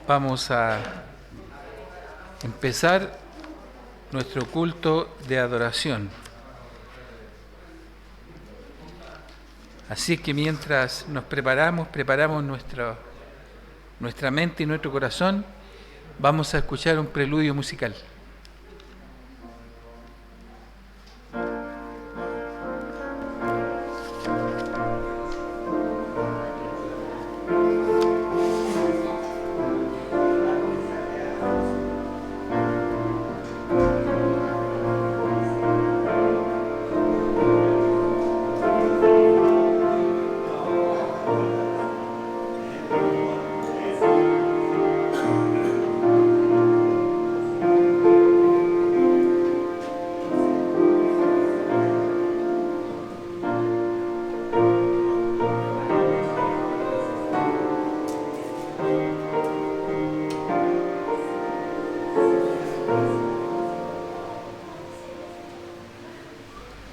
Vamos a empezar nuestro culto de adoración. Así es que mientras nos preparamos nuestra mente y nuestro corazón, vamos a escuchar un preludio musical.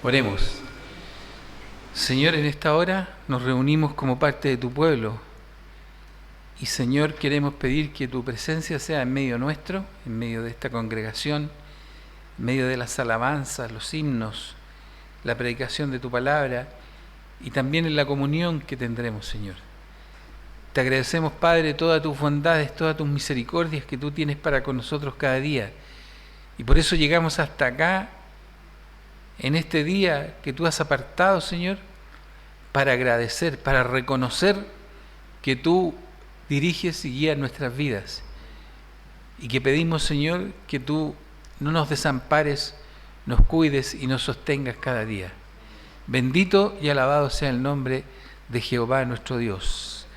Oremos. Señor, en esta hora nos reunimos como parte de tu pueblo y, Señor, queremos pedir que tu presencia sea en medio nuestro, en medio de esta congregación, en medio de las alabanzas, los himnos, la predicación de tu palabra y también en la comunión que tendremos, Señor. Te agradecemos, Padre, todas tus bondades, todas tus misericordias que tú tienes para con nosotros cada día, y por eso llegamos hasta acá en este día que tú has apartado, Señor, para agradecer, para reconocer que tú diriges y guías nuestras vidas, y que pedimos, Señor, que tú no nos desampares, nos cuides y nos sostengas cada día. Bendito y alabado sea el nombre de Jehová nuestro Dios.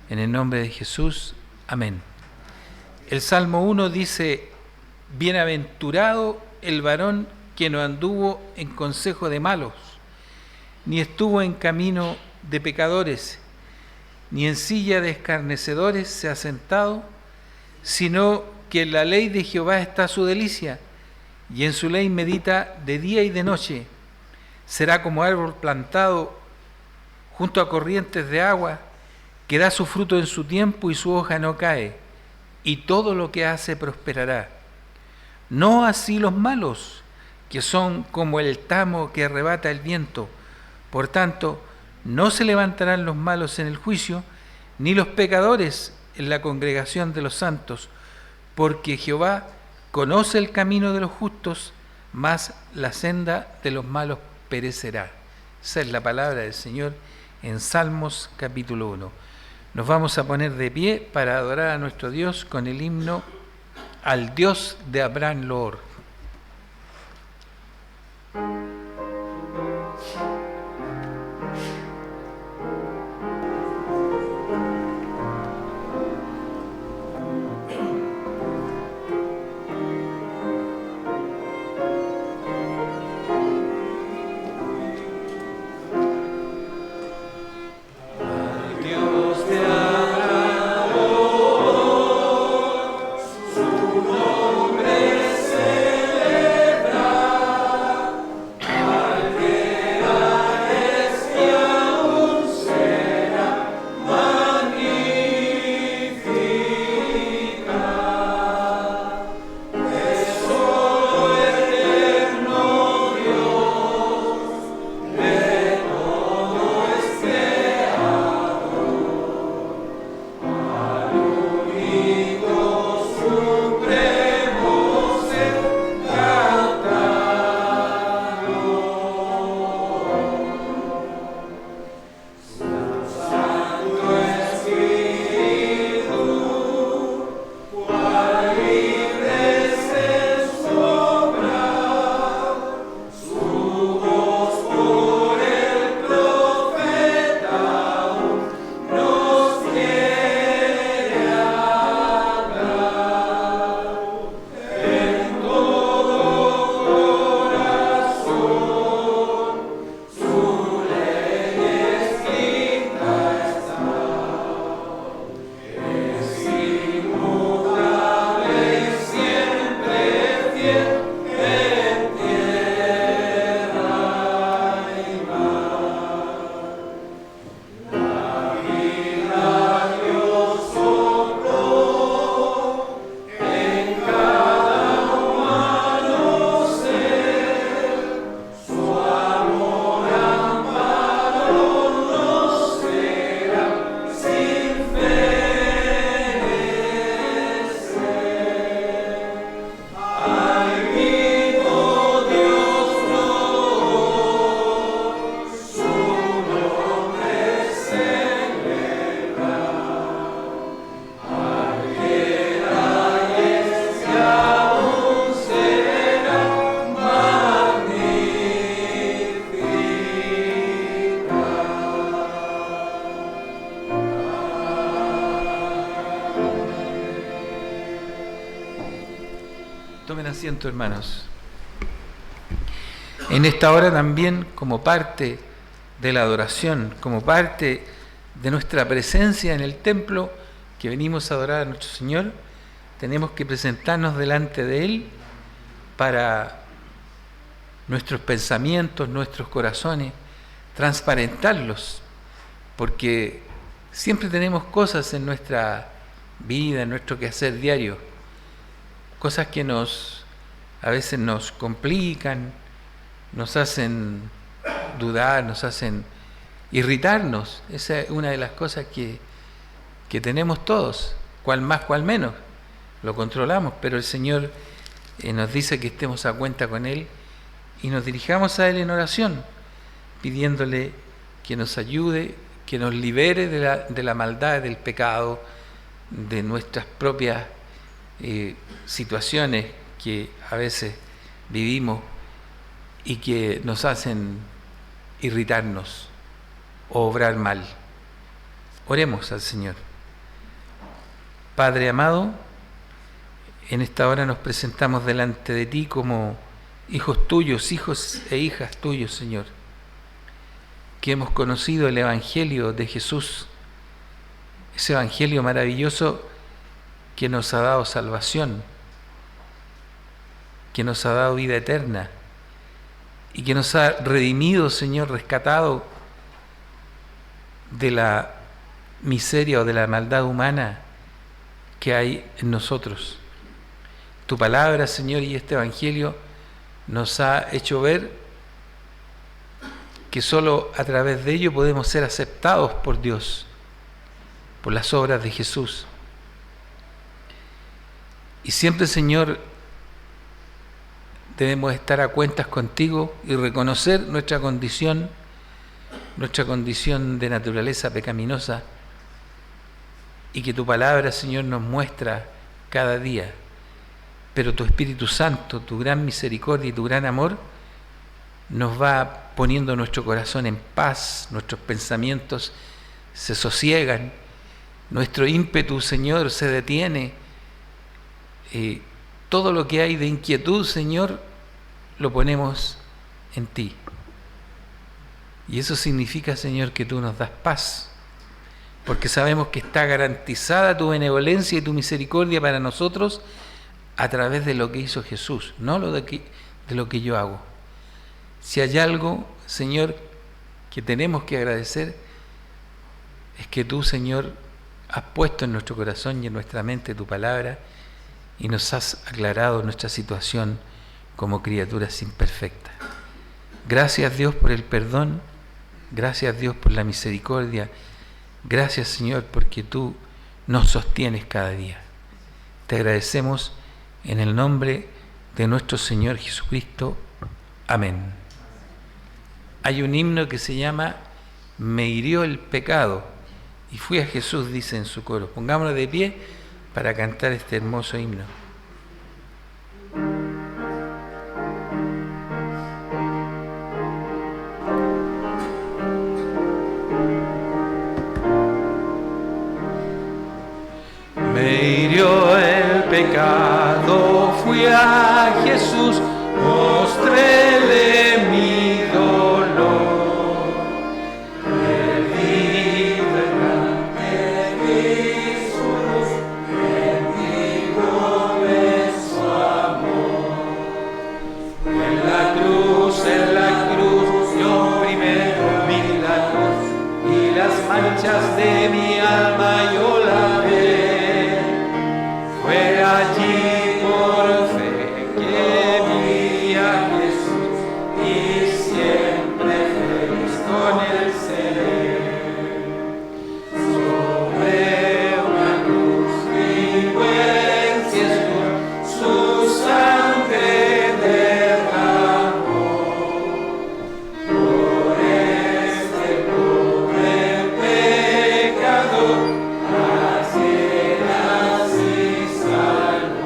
En el nombre de Jesús, amén. El Salmo 1 dice: bienaventurado el varón que no anduvo en consejo de malos, ni estuvo en camino de pecadores, ni en silla de escarnecedores se ha sentado, sino que en la ley de Jehová está su delicia, y en su ley medita de día y de noche. Será como árbol plantado junto a corrientes de agua, que da su fruto en su tiempo y su hoja no cae, y todo lo que hace prosperará. No así los malos, que son como el tamo que arrebata el viento. Por tanto, no se levantarán los malos en el juicio, ni los pecadores en la congregación de los santos, porque Jehová conoce el camino de los justos, mas la senda de los malos perecerá. Esa es la palabra del Señor en Salmos capítulo 1. Nos vamos a poner de pie para adorar a nuestro Dios con el himno Al Dios de Abraham Loor. Nombre Tomen asiento, hermanos. En esta hora también, como parte de la adoración, como parte de nuestra presencia en el templo que venimos a adorar a nuestro Señor, tenemos que presentarnos delante de Él para nuestros pensamientos, nuestros corazones, transparentarlos, porque siempre tenemos cosas en nuestra vida, en nuestro quehacer diario, cosas que a veces nos complican, nos hacen dudar, nos hacen irritarnos. Esa es una de las cosas que tenemos todos, cual más, cual menos, lo controlamos, pero el Señor nos dice que estemos a cuenta con Él y nos dirijamos a Él en oración, pidiéndole que nos ayude, que nos libere de la maldad, del pecado, de nuestras propias situaciones que a veces vivimos y que nos hacen irritarnos o obrar mal. Oremos al Señor. Padre amado, en esta hora nos presentamos delante de Ti como hijos tuyos, hijos e hijas tuyos, Señor, que hemos conocido el Evangelio de Jesús, ese Evangelio maravilloso que nos ha dado salvación, que nos ha dado vida eterna y que nos ha redimido, Señor, rescatado de la miseria o de la maldad humana que hay en nosotros. Tu palabra, Señor, y este Evangelio nos ha hecho ver que solo a través de ello podemos ser aceptados por Dios, por las obras de Jesús. Y siempre, Señor, debemos estar a cuentas contigo y reconocer nuestra condición de naturaleza pecaminosa, y que tu palabra, Señor, nos muestra cada día. Pero tu Espíritu Santo, tu gran misericordia y tu gran amor nos va poniendo nuestro corazón en paz, nuestros pensamientos se sosiegan, nuestro ímpetu, Señor, se detiene. Todo lo que hay de inquietud, Señor, lo ponemos en Ti. Y eso significa, Señor, que Tú nos das paz, porque sabemos que está garantizada Tu benevolencia y Tu misericordia para nosotros a través de lo que hizo Jesús, no de lo que yo hago. Si hay algo, Señor, que tenemos que agradecer, es que Tú, Señor, has puesto en nuestro corazón y en nuestra mente Tu palabra y nos has aclarado nuestra situación como criaturas imperfectas. Gracias, Dios, por el perdón. Gracias, Dios, por la misericordia. Gracias, Señor, porque Tú nos sostienes cada día. Te agradecemos en el nombre de nuestro Señor Jesucristo. Amén. Hay un himno que se llama Me hirió el pecado y fui a Jesús, dice en su coro. Pongámonos de pie para cantar este hermoso himno. Me hirió el pecado, fui a Jesús, mostréle mi dolor. Perdido delante de Jesús, bendígome su amor. En la cruz, yo primero vi la cruz y las manchas de mi alma yo lavé. Fue allí por fe que vi a Jesús y siempre feliz con Él seré. Sobre una cruz mi buen Jesús su sangre derramó. Por este pobre pecador, así salvo.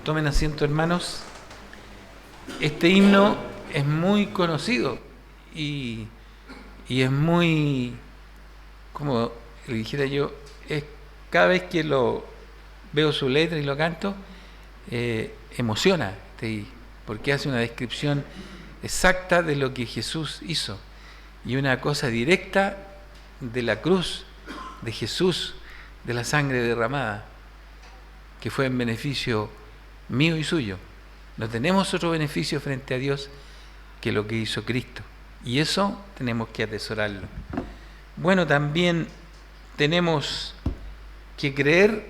Tomen asiento, hermanos. Este himno es muy conocido y es muy, como le dijera yo, es cada vez que lo veo su letra y lo canto, emociona, porque hace una descripción exacta de lo que Jesús hizo y una cosa directa de la cruz de Jesús, de la sangre derramada, que fue en beneficio mío y suyo. No tenemos otro beneficio frente a Dios que lo que hizo Cristo, y eso tenemos que atesorarlo. Bueno, también tenemos que creer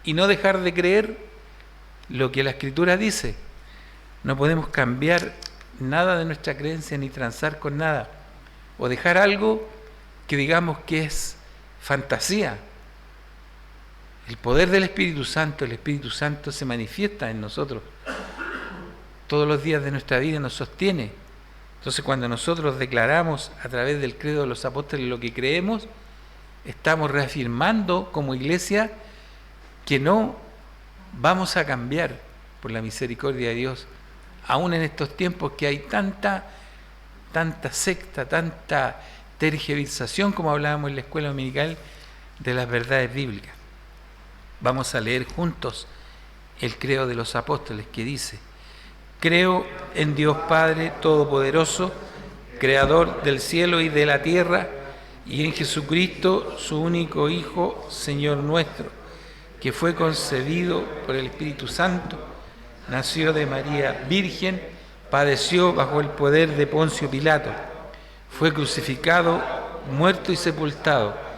y no dejar de creer lo que la Escritura dice. No podemos cambiar nada de nuestra creencia ni transar con nada, o dejar algo que digamos que es fantasía. El poder del Espíritu Santo, el Espíritu Santo se manifiesta en nosotros todos los días de nuestra vida, nos sostiene. Entonces, cuando nosotros declaramos a través del credo de los apóstoles lo que creemos, estamos reafirmando como iglesia que no vamos a cambiar por la misericordia de Dios, aún en estos tiempos que hay tanta secta, tanta tergiversación, como hablábamos en la escuela dominical, de las verdades bíblicas. Vamos a leer juntos el credo de los apóstoles, que dice: creo en Dios Padre Todopoderoso, Creador del cielo y de la tierra, y en Jesucristo, su único Hijo, Señor nuestro, que fue concebido por el Espíritu Santo, nació de María Virgen, padeció bajo el poder de Poncio Pilato, fue crucificado, muerto y sepultado.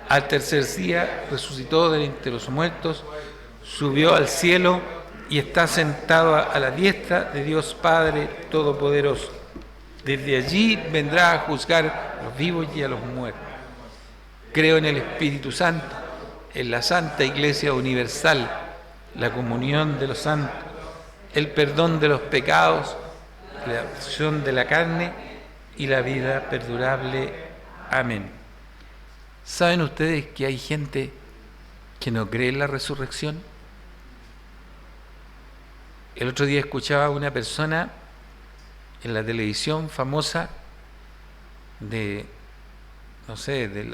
Al tercer día resucitó de entre los muertos, subió al cielo y está sentado a la diestra de Dios Padre Todopoderoso. Desde allí vendrá a juzgar a los vivos y a los muertos. Creo en el Espíritu Santo, en la Santa Iglesia Universal, la comunión de los santos, el perdón de los pecados, la aflicción de la carne y la vida perdurable. Amén. ¿Saben ustedes que hay gente que no cree en la resurrección? El otro día escuchaba a una persona en la televisión famosa del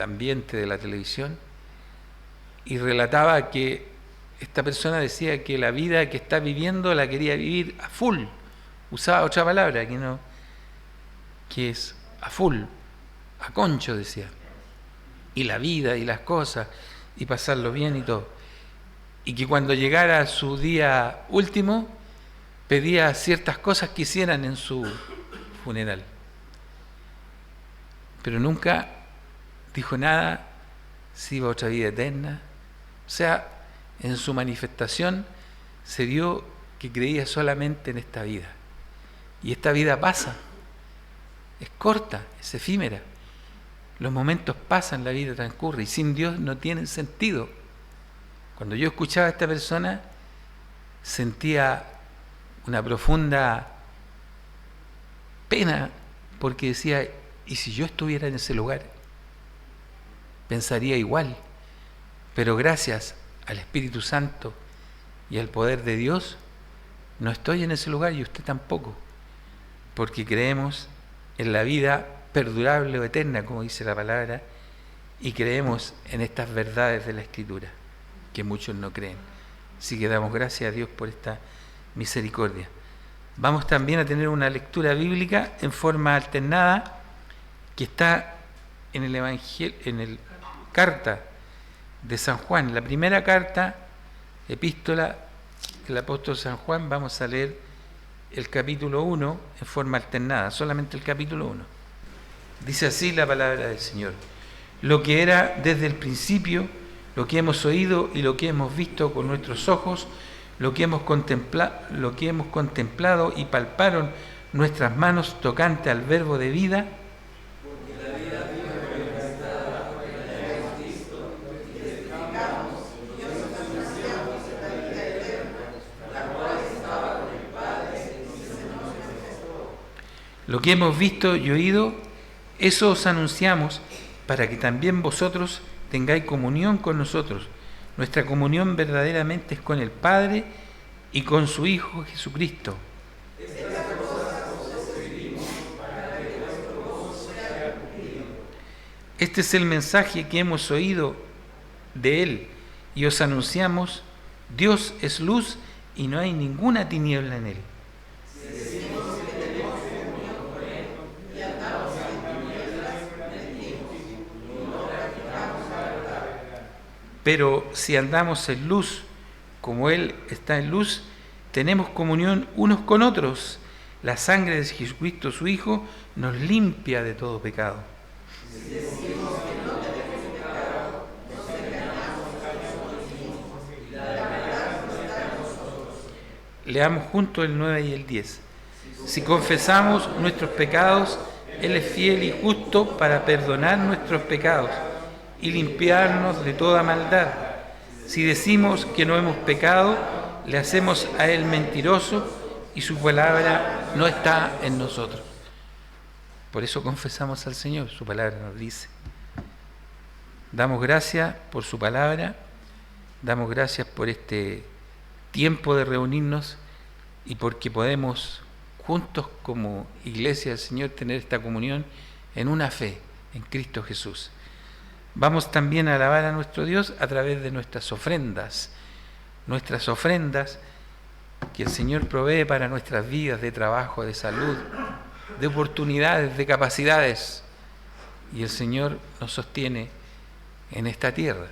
ambiente de la televisión, y relataba que esta persona decía que la vida que está viviendo la quería vivir a full. Usaba otra palabra que es a full, a concho, decía. Y la vida y las cosas, y pasarlo bien y todo. Y que cuando llegara su día último, pedía ciertas cosas que hicieran en su funeral. Pero nunca dijo nada si iba a otra vida eterna. O sea, en su manifestación se vio que creía solamente en esta vida. Y esta vida pasa, es corta, es efímera. Los momentos pasan, la vida transcurre, y sin Dios no tienen sentido. Cuando yo escuchaba a esta persona, sentía una profunda pena, porque decía: ¿y si yo estuviera en ese lugar? Pensaría igual, pero gracias al Espíritu Santo y al poder de Dios, no estoy en ese lugar, y usted tampoco, porque creemos en la vida perdurable o eterna, como dice la palabra, y creemos en estas verdades de la Escritura, que muchos no creen. Así que damos gracias a Dios por esta misericordia. Vamos también a tener una lectura bíblica en forma alternada, que está en el Evangelio, carta de San Juan, la primera carta, epístola del apóstol San Juan. Vamos a leer el capítulo 1 en forma alternada, solamente el capítulo 1. Dice así la palabra del Señor: lo que era desde el principio, lo que hemos oído y lo que hemos visto con nuestros ojos, lo que hemos contemplado y palparon nuestras manos tocante al verbo de vida. Lo que hemos visto y oído, eso os anunciamos, para que también vosotros tengáis comunión con nosotros. Nuestra comunión verdaderamente es con el Padre y con su Hijo Jesucristo. Este es el mensaje que hemos oído de Él y os anunciamos: Dios es luz y no hay ninguna tiniebla en Él. Pero si andamos en luz, como Él está en luz, tenemos comunión unos con otros. La sangre de Jesucristo, su Hijo, nos limpia de todo pecado. Leamos juntos el 9 y el 10. Si confesamos nuestros pecados, Él es fiel y justo para perdonar nuestros pecados y limpiarnos de toda maldad. Si decimos que no hemos pecado, le hacemos a Él mentiroso y su palabra no está en nosotros. Por eso confesamos al Señor, su palabra nos dice. Damos gracias por su palabra, damos gracias por este tiempo de reunirnos y porque podemos juntos como iglesia del Señor tener esta comunión en una fe en Cristo Jesús. Vamos también a alabar a nuestro Dios a través de nuestras ofrendas que el Señor provee para nuestras vidas de trabajo, de salud, de oportunidades, de capacidades, y el Señor nos sostiene en esta tierra.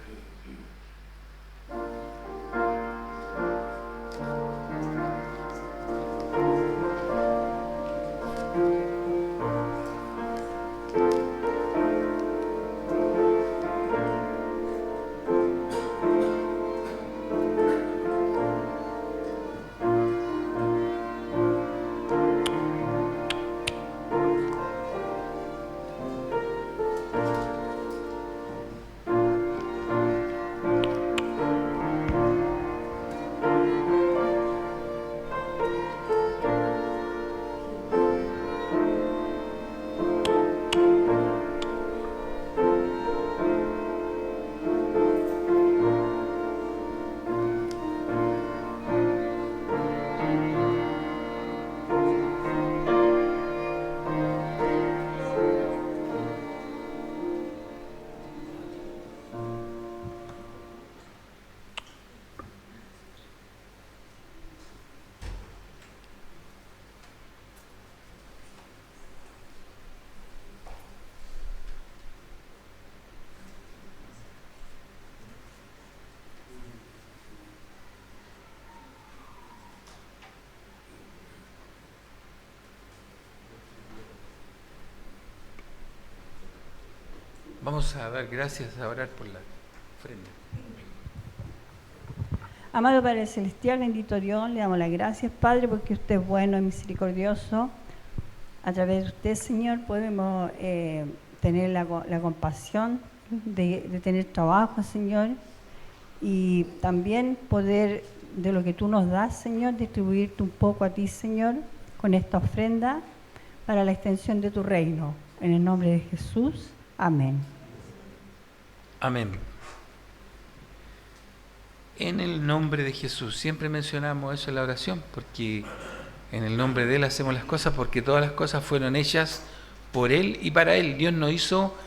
Vamos a dar gracias, a orar por la ofrenda. Amado Padre Celestial, bendito Dios, le damos las gracias, Padre, porque usted es bueno y misericordioso. A través de usted, Señor, podemos tener la compasión de tener trabajo, Señor, y también poder, de lo que tú nos das, Señor, distribuirte un poco a ti, Señor, con esta ofrenda para la extensión de tu reino. En el nombre de Jesús, amén. Amén. En el nombre de Jesús, siempre mencionamos eso en la oración, porque en el nombre de Él hacemos las cosas, porque todas las cosas fueron hechas por Él y para Él. Dios no hizo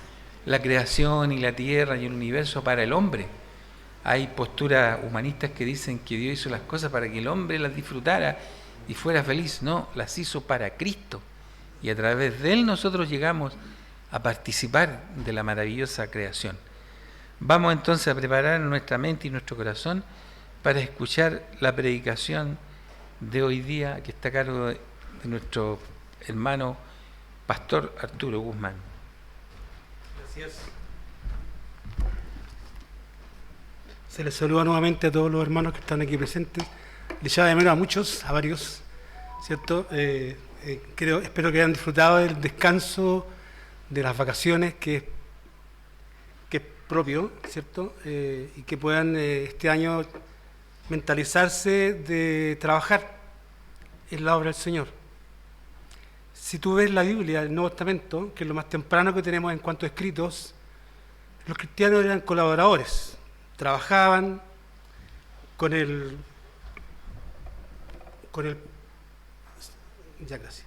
la creación y la tierra y el universo para el hombre. Hay posturas humanistas que dicen que Dios hizo las cosas para que el hombre las disfrutara y fuera feliz. No, las hizo para Cristo. Y a través de Él nosotros llegamos a participar de la maravillosa creación. Vamos entonces a preparar nuestra mente y nuestro corazón para escuchar la predicación de hoy día, que está a cargo de nuestro hermano Pastor Arturo Guzmán. Gracias. Se les saluda nuevamente a todos los hermanos que están aquí presentes. Les llamo de menos a muchos, a varios, ¿cierto? Espero que hayan disfrutado del descanso, de las vacaciones, que es propio, ¿cierto? Y que puedan este año mentalizarse de trabajar en la obra del Señor. Si tú ves la Biblia, el Nuevo Testamento, que es lo más temprano que tenemos en cuanto a escritos, los cristianos eran colaboradores, trabajaban con el con el... Ya, gracias.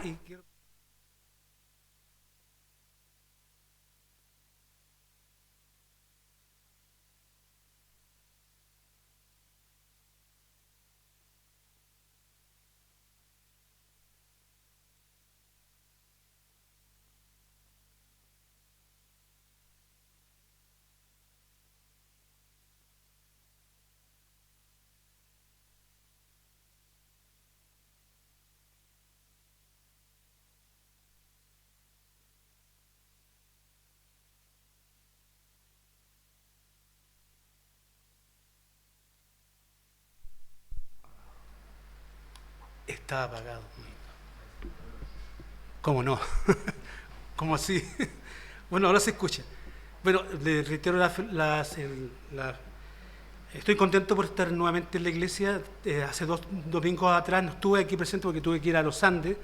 Y quiero... Está apagado. ¿Cómo no? ¿Cómo así? Bueno, ahora se escucha. Bueno, le reitero estoy contento por estar nuevamente en la iglesia. Hace 2 domingos atrás no estuve aquí presente porque tuve que ir a los Andes.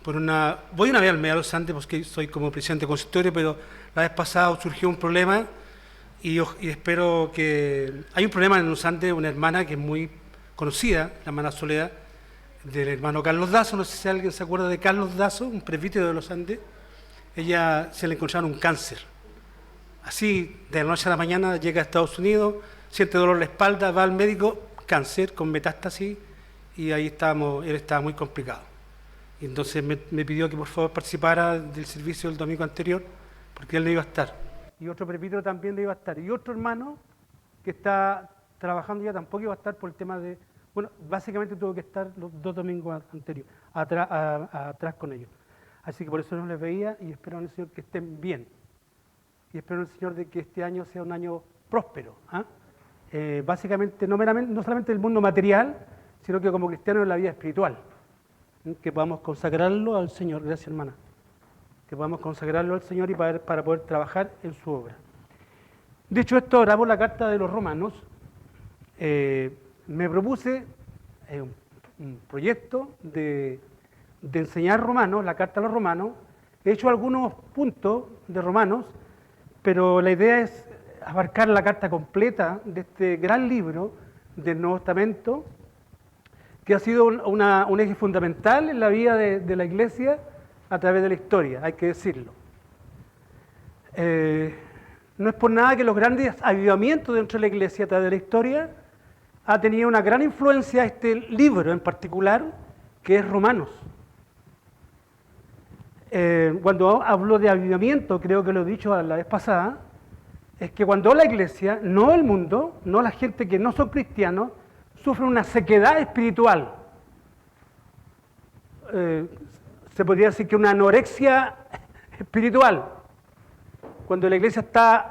Voy una vez al mes a los Andes porque soy como presidente de consistorio, pero la vez pasada surgió un problema y espero que... Hay un problema en los Andes, una hermana que es muy conocida, la hermana Soledad, del hermano Carlos Dazo. No sé si alguien se acuerda de Carlos Dazo, un presbítero de los Andes. Ella se le encontraron un cáncer. Así, de la noche a la mañana, llega a Estados Unidos, siente dolor en la espalda, va al médico, cáncer con metástasis, y ahí él estaba muy complicado. Y entonces me pidió que por favor participara del servicio del domingo anterior, porque él no iba a estar. Y otro presbítero también no iba a estar. Y otro hermano que está trabajando ya tampoco iba a estar por el tema de... Bueno, básicamente tuvo que estar los 2 domingos anteriores, atrás con ellos. Así que por eso no les veía y espero en el Señor que estén bien. Y espero en el Señor de que este año sea un año próspero. Básicamente, no solamente en el mundo material, sino que como cristianos en la vida espiritual. Que podamos consagrarlo al Señor. Gracias, hermana. Que podamos consagrarlo al Señor y para poder trabajar en su obra. Dicho esto, oramos la carta de los Romanos. Me propuse un proyecto de enseñar Romanos, la carta a los Romanos. He hecho algunos puntos de Romanos, pero la idea es abarcar la carta completa de este gran libro del Nuevo Testamento, que ha sido un eje fundamental en la vida de la Iglesia a través de la historia, hay que decirlo. No es por nada que los grandes avivamientos dentro de la Iglesia a través de la historia ha tenido una gran influencia este libro en particular, que es Romanos. Cuando hablo de avivamiento, creo que lo he dicho la vez pasada, es que cuando la Iglesia, no el mundo, no la gente que no son cristianos, sufre una sequedad espiritual. Se podría decir que una anorexia espiritual. Cuando la Iglesia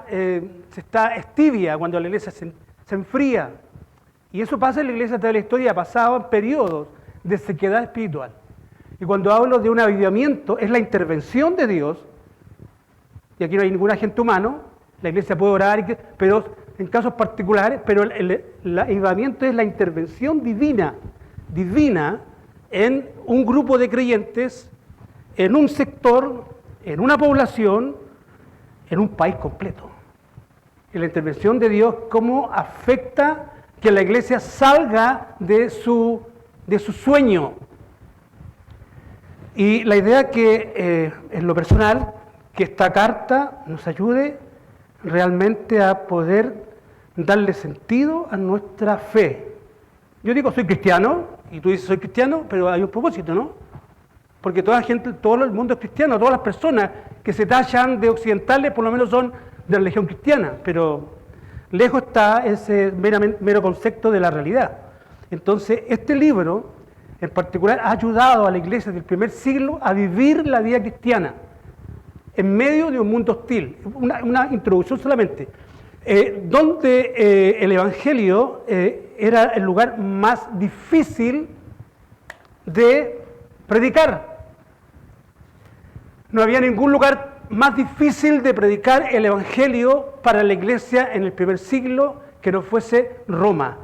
es tibia, cuando la Iglesia se enfría. Y eso pasa en la Iglesia de la historia, ha pasado en periodos de sequedad espiritual. Y cuando hablo de un avivamiento, es la intervención de Dios, y aquí no hay ningún agente humano, la Iglesia puede orar, pero en casos particulares, pero el avivamiento es la intervención divina en un grupo de creyentes, en un sector, en una población, en un país completo. Y la intervención de Dios, cómo afecta que la Iglesia salga de su sueño. Y la idea que, en lo personal, que esta carta nos ayude realmente a poder darle sentido a nuestra fe. Yo digo soy cristiano, y tú dices soy cristiano, pero hay un propósito, ¿no? Porque todo el mundo es cristiano, todas las personas que se tachan de occidentales por lo menos son de la religión cristiana, pero lejos está ese mero concepto de la realidad. Entonces, este libro en particular ha ayudado a la Iglesia del primer siglo a vivir la vida cristiana en medio de un mundo hostil. Una introducción solamente, donde el Evangelio era el lugar más difícil de predicar. No había ningún lugar más difícil de predicar el Evangelio para la Iglesia en el primer siglo que no fuese Roma.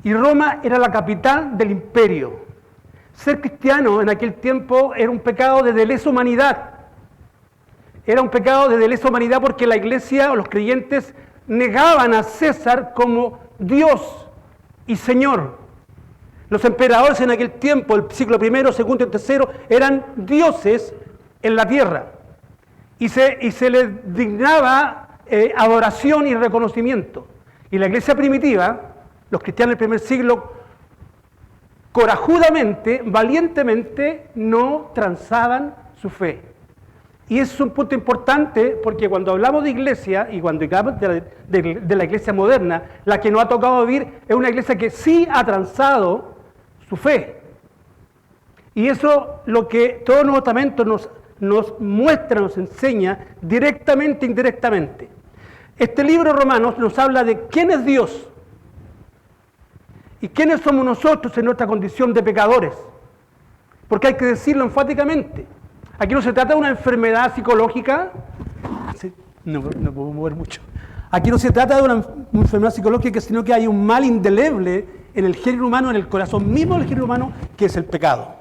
Y Roma era la capital del imperio. Ser cristiano en aquel tiempo era un pecado de lesa humanidad. Era un pecado de lesa humanidad porque la Iglesia o los creyentes negaban a César como Dios y Señor. Los emperadores en aquel tiempo, el siglo I, II y III, eran dioses en la tierra. Y se les dignaba adoración y reconocimiento. Y la iglesia primitiva, los cristianos del primer siglo, corajudamente, valientemente, no transaban su fe. Y eso es un punto importante porque cuando hablamos de iglesia y cuando hablamos de la iglesia moderna, la que nos ha tocado vivir es una iglesia que sí ha transado su fe. Y eso lo que todo el Nuevo Testamento nos muestra, nos enseña directamente e indirectamente. Este libro Romanos nos habla de quién es Dios y quiénes somos nosotros en nuestra condición de pecadores. Porque hay que decirlo enfáticamente. Aquí no se trata de una enfermedad psicológica, no puedo mover mucho. Aquí no se trata de una enfermedad psicológica, sino que hay un mal indeleble en el género humano, en el corazón mismo del género humano, que es el pecado.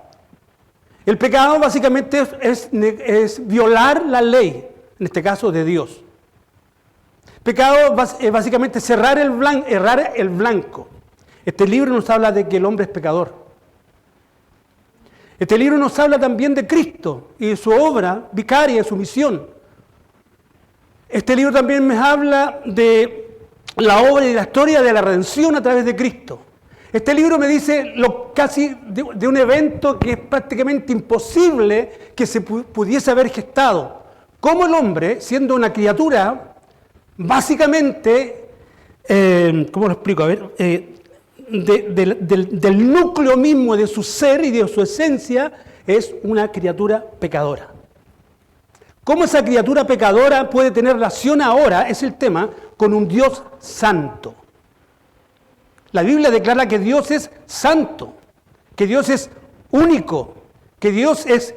El pecado básicamente es violar la ley, en este caso de Dios. Pecado es básicamente errar el blanco. Este libro nos habla de que el hombre es pecador. Este libro nos habla también de Cristo y de su obra vicaria, de su misión. Este libro también me habla de la obra y la historia de la redención a través de Cristo. Este libro me dice casi de un evento que es prácticamente imposible que se pudiese haber gestado. Cómo el hombre, siendo una criatura, básicamente, ¿cómo lo explico? A ver, del núcleo mismo de su ser y de su esencia, es una criatura pecadora. ¿Cómo esa criatura pecadora puede tener relación ahora, es el tema, con un Dios santo? La Biblia declara que Dios es santo, que Dios es único, que Dios es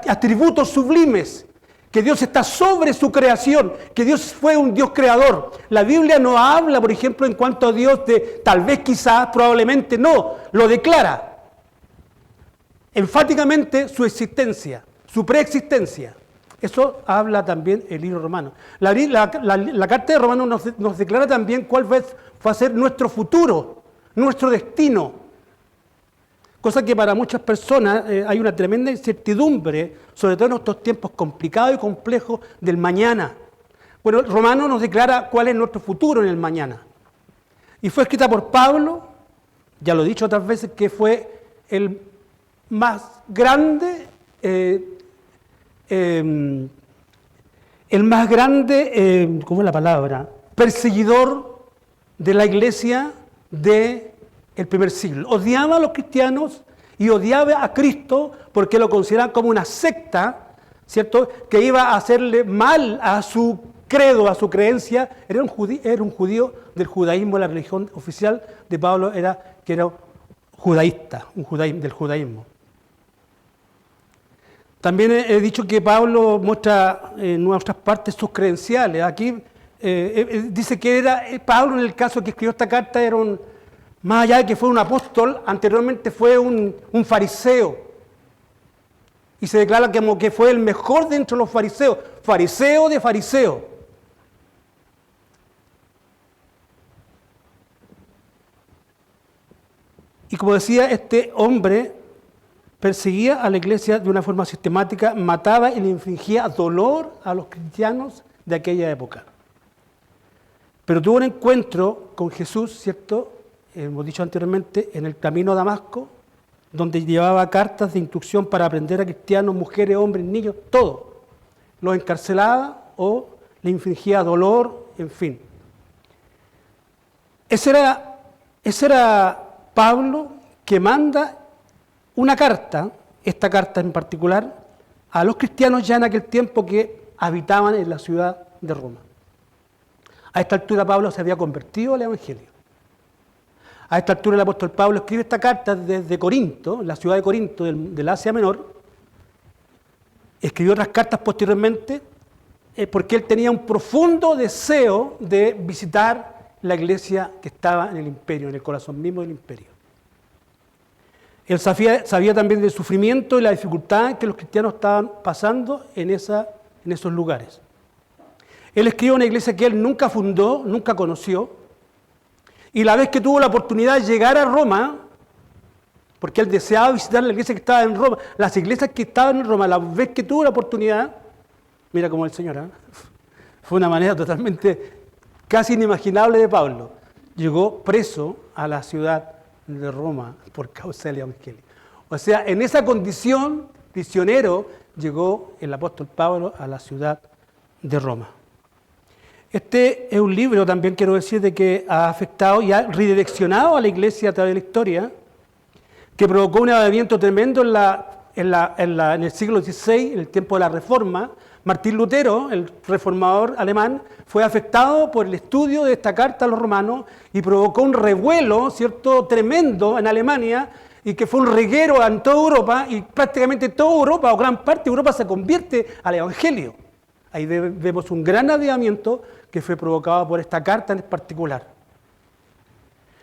atributos sublimes, que Dios está sobre su creación, que Dios fue un Dios creador. La Biblia no habla, por ejemplo, en cuanto a Dios de tal vez, quizás, probablemente no, lo declara enfáticamente su existencia, su preexistencia. Eso habla también el libro romano. La carta de Romanos nos declara también cuál va a ser nuestro futuro, nuestro destino. Cosa que para muchas personas hay una tremenda incertidumbre, sobre todo en estos tiempos complicados y complejos del mañana. Bueno, Romanos nos declara cuál es nuestro futuro en el mañana. Y fue escrita por Pablo, ya lo he dicho otras veces, que fue el más grande, ¿cómo es la palabra? Perseguidor de la iglesia del primer siglo. Odiaba a los cristianos y odiaba a Cristo porque lo consideraban como una secta, ¿cierto? Que iba a hacerle mal a su credo, a su creencia. Era un judío del judaísmo, la religión oficial de Pablo era judaísta, del judaísmo. También he dicho que Pablo muestra en otras partes sus credenciales. Aquí dice que Pablo, en el caso que escribió esta carta, más allá de que fue un apóstol, anteriormente fue un fariseo. Y se declara como que fue el mejor de entre los fariseos, fariseo de fariseo. Y como decía, este hombre perseguía a la iglesia de una forma sistemática, mataba y le infligía dolor a los cristianos de aquella época. Pero tuvo un encuentro con Jesús, ¿cierto? Hemos dicho anteriormente, en el camino a Damasco, donde llevaba cartas de instrucción para aprender a cristianos, mujeres, hombres, niños, todo. Los encarcelaba o le infligía dolor, en fin. Ese era Pablo, que manda una carta, esta carta en particular, a los cristianos ya en aquel tiempo que habitaban en la ciudad de Roma. A esta altura Pablo se había convertido al Evangelio. A esta altura el apóstol Pablo escribe esta carta desde Corinto, la ciudad de Corinto, del Asia Menor. Escribió otras cartas posteriormente porque él tenía un profundo deseo de visitar la iglesia que estaba en el imperio, en el corazón mismo del imperio. Él sabía también del sufrimiento y la dificultad que los cristianos estaban pasando en esos lugares. Él escribió una iglesia que él nunca fundó, nunca conoció, y la vez que tuvo la oportunidad de llegar a Roma, porque él deseaba visitar la iglesia que estaba en Roma. Las iglesias que estaban en Roma, la vez que tuvo la oportunidad, mira cómo el Señor, ¿eh? Fue una manera totalmente casi inimaginable de Pablo. Llegó preso a la ciudad de Roma por causa del Evangelio. O sea, en esa condición, prisionero, llegó el apóstol Pablo a la ciudad de Roma. Este es un libro, también quiero decir, de que ha afectado y ha redireccionado a la iglesia a través de la historia, que provocó un avivamiento tremendo en el siglo XVI, en el tiempo de la Reforma. Martín Lutero, el reformador alemán, fue afectado por el estudio de esta carta a los romanos y provocó un revuelo, ¿cierto?, tremendo en Alemania, y que fue un reguero en toda Europa, y prácticamente toda Europa, o gran parte de Europa, se convierte al Evangelio. Ahí vemos un gran avivamiento que fue provocado por esta carta en particular.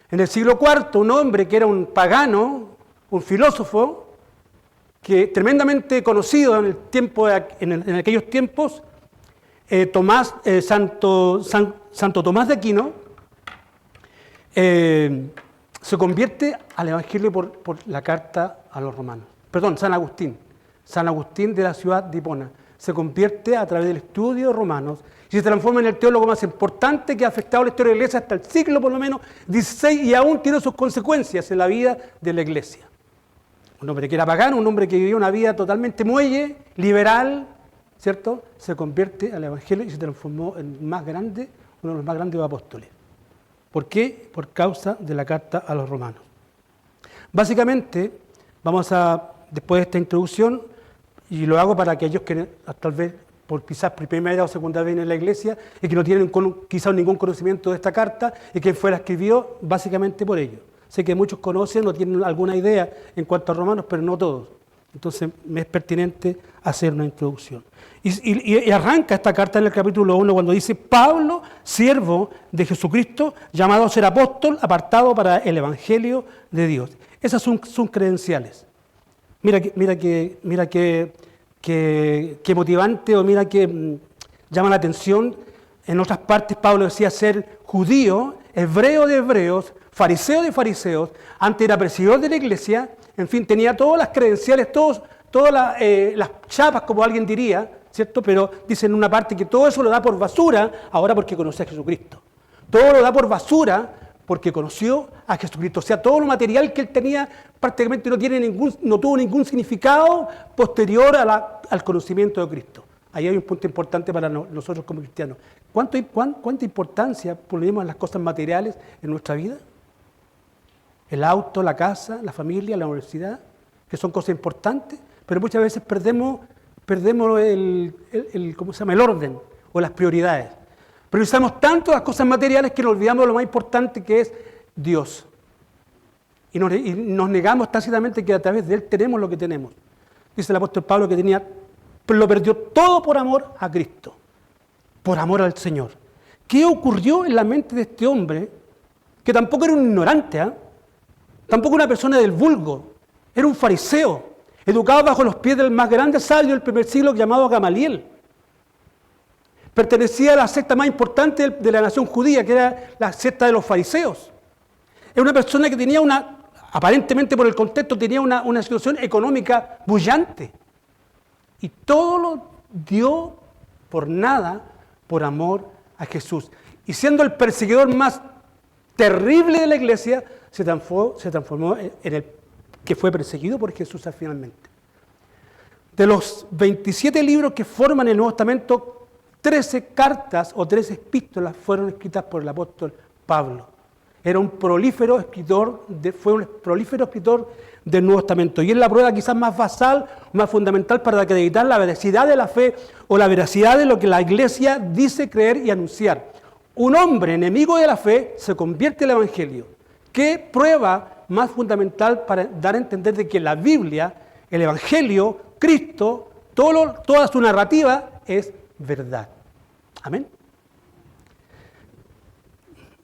En el siglo IV, un hombre que era un pagano, un filósofo, que tremendamente conocido en aquellos tiempos, Santo Tomás de Aquino, se convierte al Evangelio por la carta a los romanos. Perdón, San Agustín de la ciudad de Hipona, se convierte a través del estudio de Romanos y se transforma en el teólogo más importante que ha afectado la historia de la iglesia hasta el siglo por lo menos XVI, y aún tiene sus consecuencias en la vida de la iglesia. Un hombre que era pagano, un hombre que vivía una vida totalmente muelle, liberal, ¿cierto? Se convierte al Evangelio y se transformó en uno de los más grandes apóstoles. ¿Por qué? Por causa de la carta a los romanos. Básicamente, después de esta introducción, y lo hago para aquellos que tal vez quizás por primera o segunda vez en la iglesia y que no tienen quizás ningún conocimiento de esta carta y que la escribió básicamente por ello. Sé que muchos conocen o tienen alguna idea en cuanto a romanos, pero no todos. Entonces me es pertinente hacer una introducción. Y arranca esta carta en el capítulo 1 cuando dice: Pablo, siervo de Jesucristo, llamado a ser apóstol, apartado para el Evangelio de Dios. Esas son credenciales. Mira que motivante, o mira que llama la atención. En otras partes Pablo decía ser judío, hebreo de hebreos, fariseo de fariseos, antes era perseguidor de la iglesia, en fin, tenía todas las credenciales, todas las chapas, como alguien diría, ¿cierto? Pero dice en una parte que todo eso lo da por basura ahora porque conoce a Jesucristo. Todo lo da por basura porque conoció a Jesucristo. O sea, todo lo material que él tenía prácticamente no tuvo ningún significado posterior al conocimiento de Cristo. Ahí hay un punto importante para nosotros como cristianos. ¿Cuánta importancia ponemos en las cosas materiales en nuestra vida? El auto, la casa, la familia, la universidad, que son cosas importantes, pero muchas veces perdemos el orden o las prioridades. Priorizamos tanto las cosas materiales que nos olvidamos de lo más importante, que es Dios. Y nos negamos tácitamente que a través de Él tenemos lo que tenemos. Dice el apóstol Pablo que lo perdió todo por amor a Cristo, por amor al Señor. ¿Qué ocurrió en la mente de este hombre, que tampoco era un ignorante, tampoco una persona del vulgo, era un fariseo, educado bajo los pies del más grande sabio del primer siglo llamado Gamaliel? Pertenecía a la secta más importante de la nación judía, que era la secta de los fariseos. Era una persona que tenía aparentemente por el contexto, tenía una situación económica bullante. Y todo lo dio por nada, por amor a Jesús. Y siendo el perseguidor más terrible de la iglesia, se transformó en el que fue perseguido por Jesús finalmente. De los 27 libros que forman el Nuevo Testamento, 13 cartas o 13 epístolas fueron escritas por el apóstol Pablo. Era un prolífero escritor, fue un prolífero escritor del Nuevo Testamento. Y es la prueba quizás más basal, más fundamental para acreditar la veracidad de la fe o la veracidad de lo que la iglesia dice creer y anunciar. Un hombre enemigo de la fe se convierte en el Evangelio. ¿Qué prueba más fundamental para dar a entender de que la Biblia, el Evangelio, Cristo, toda su narrativa es verdad? Amén.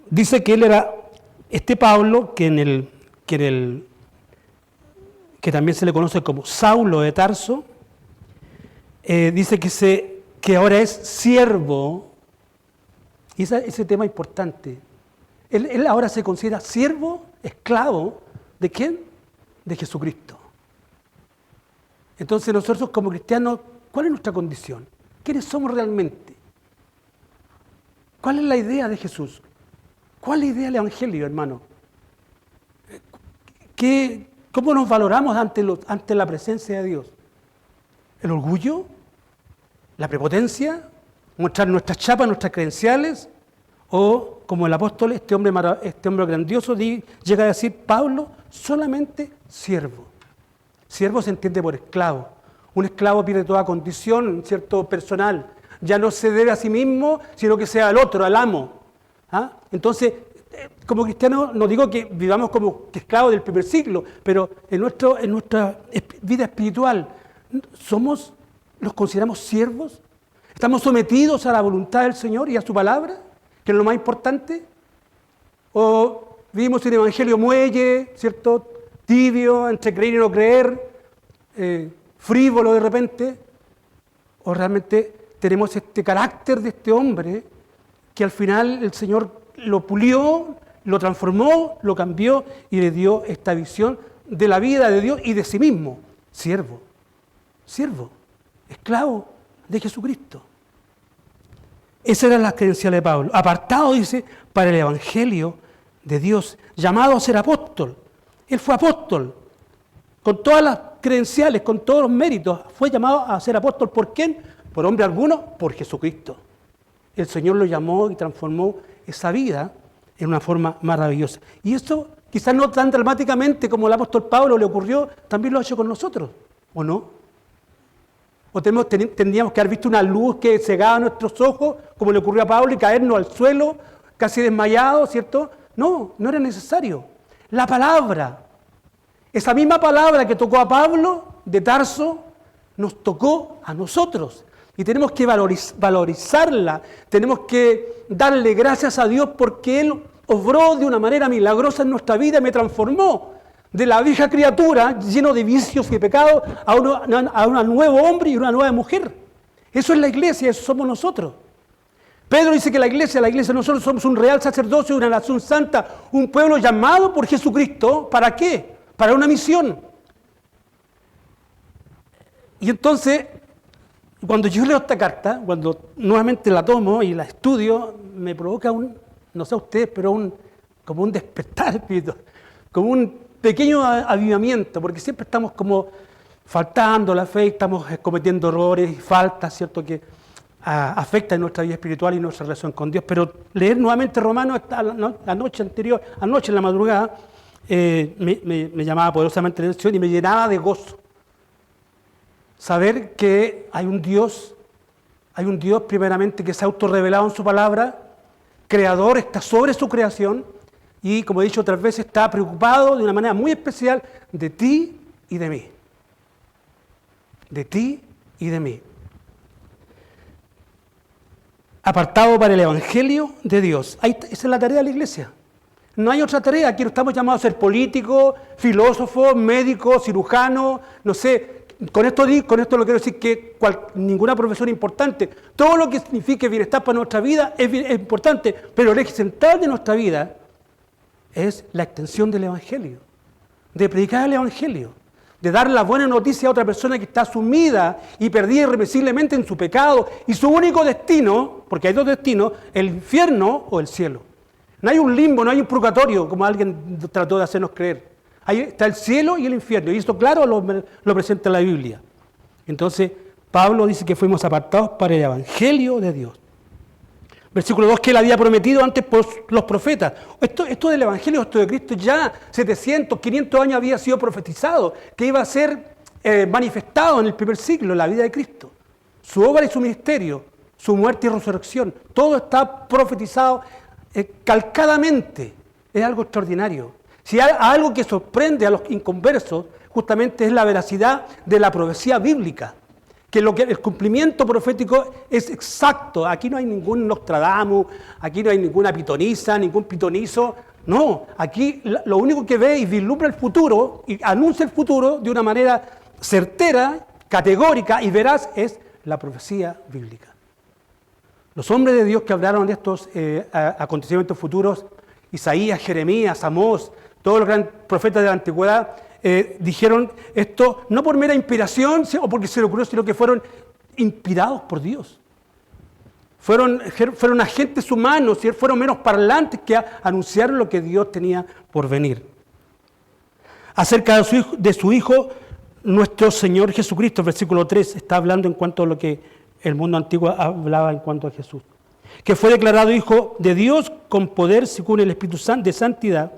Dice que él era Pablo, que también se le conoce como Saulo de Tarso, dice que ahora es siervo, y ese tema es importante. Él ahora se considera siervo, esclavo, ¿de quién? de Jesucristo. Entonces nosotros como cristianos, ¿cuál es nuestra condición? ¿Quiénes somos realmente? ¿Cuál es la idea de Jesús? ¿Cuál es la idea del Evangelio, hermano? ¿Cómo nos valoramos ante la presencia de Dios? ¿El orgullo? ¿La prepotencia? ¿Mostrar nuestras chapas, nuestras credenciales? ¿O, como el apóstol, este hombre grandioso, llega a decir, Pablo, solamente siervo? Siervo se entiende por esclavo. Un esclavo pierde toda condición, ¿cierto?, personal. Ya no se debe a sí mismo, sino que sea al otro, al amo. ¿Ah? Entonces, como cristianos, no digo que vivamos como esclavos del primer siglo, pero en nuestra vida espiritual, ¿los consideramos siervos? ¿Estamos sometidos a la voluntad del Señor y a su palabra, que es lo más importante? ¿O vivimos un evangelio muelle, ¿cierto?, tibio, entre creer y no creer, frívolo de repente? ¿O realmente tenemos este carácter de este hombre que al final el Señor lo pulió, lo transformó, lo cambió y le dio esta visión de la vida de Dios y de sí mismo? Siervo, esclavo de Jesucristo. Esas eran las credenciales de Pablo. Apartado, dice, para el Evangelio de Dios, llamado a ser apóstol. Él fue apóstol, con todas las credenciales, con todos los méritos. Fue llamado a ser apóstol. ¿Por quién? Por hombre alguno, por Jesucristo. El Señor lo llamó y transformó esa vida en una forma maravillosa. Y esto, quizás no tan dramáticamente como al apóstol Pablo le ocurrió, también lo ha hecho con nosotros, ¿o no? ¿O tendríamos que haber visto una luz que cegaba nuestros ojos, como le ocurrió a Pablo, y caernos al suelo, casi desmayados, ¿cierto? No, no era necesario. La palabra, esa misma palabra que tocó a Pablo de Tarso, nos tocó a nosotros. Y tenemos que valorizarla, tenemos que darle gracias a Dios porque Él obró de una manera milagrosa en nuestra vida y me transformó de la vieja criatura lleno de vicios y pecados a un nuevo hombre y una nueva mujer. Eso es la iglesia, eso somos nosotros. Pedro dice que la iglesia nosotros somos un real sacerdocio, una nación santa, un pueblo llamado por Jesucristo. ¿Para qué? Para una misión. Y entonces, cuando yo leo esta carta, cuando nuevamente la tomo y la estudio, me provoca no sé a ustedes, pero como un despertar espiritual, como un pequeño avivamiento, porque siempre estamos como faltando la fe, estamos cometiendo errores y faltas, ¿cierto?, que afectan nuestra vida espiritual y nuestra relación con Dios. Pero leer nuevamente Romanos la noche anterior, anoche en la madrugada, me llamaba poderosamente la atención y me llenaba de gozo. Saber que hay un Dios primeramente que se ha autorrevelado en su palabra, creador, está sobre su creación y, como he dicho otras veces, está preocupado de una manera muy especial de ti y de mí. De ti y de mí. Apartado para el Evangelio de Dios. Esa es la tarea de la iglesia. No hay otra tarea. Aquí no estamos llamados a ser políticos, filósofos, médicos, cirujanos, no sé. Con esto lo quiero decir que ninguna profesión es importante. Todo lo que signifique bienestar para nuestra vida es importante, pero el eje central de nuestra vida es la extensión del Evangelio, de predicar el Evangelio, de dar la buena noticia a otra persona que está sumida y perdida irremisiblemente en su pecado y su único destino, porque hay dos destinos, el infierno o el cielo. No hay un limbo, no hay un purgatorio, como alguien trató de hacernos creer. Ahí está el cielo y el infierno, y esto claro lo presenta la Biblia. Entonces, Pablo dice que fuimos apartados para el Evangelio de Dios. Versículo 2, que él había prometido antes por los profetas. Esto del Evangelio, esto de Cristo, ya 700, 500 años había sido profetizado, que iba a ser manifestado en el primer siglo, en la vida de Cristo. Su obra y su ministerio, su muerte y resurrección, todo está profetizado calcadamente. Es algo extraordinario. Si hay algo que sorprende a los inconversos, justamente es la veracidad de la profecía bíblica, que el cumplimiento profético es exacto. Aquí no hay ningún Nostradamus, aquí no hay ninguna pitoniza, ningún pitonizo. No, aquí lo único que ve y vislumbra el futuro y anuncia el futuro de una manera certera, categórica y veraz es la profecía bíblica. Los hombres de Dios que hablaron de estos acontecimientos futuros, Isaías, Jeremías, Amós, todos los grandes profetas de la antigüedad, dijeron esto no por mera inspiración o porque se le ocurrió, sino que fueron inspirados por Dios. Fueron agentes humanos, fueron menos parlantes que anunciaron lo que Dios tenía por venir. Acerca de su Hijo, nuestro Señor Jesucristo, versículo 3, está hablando en cuanto a lo que el mundo antiguo hablaba en cuanto a Jesús. Que fue declarado Hijo de Dios con poder según el Espíritu Santo de santidad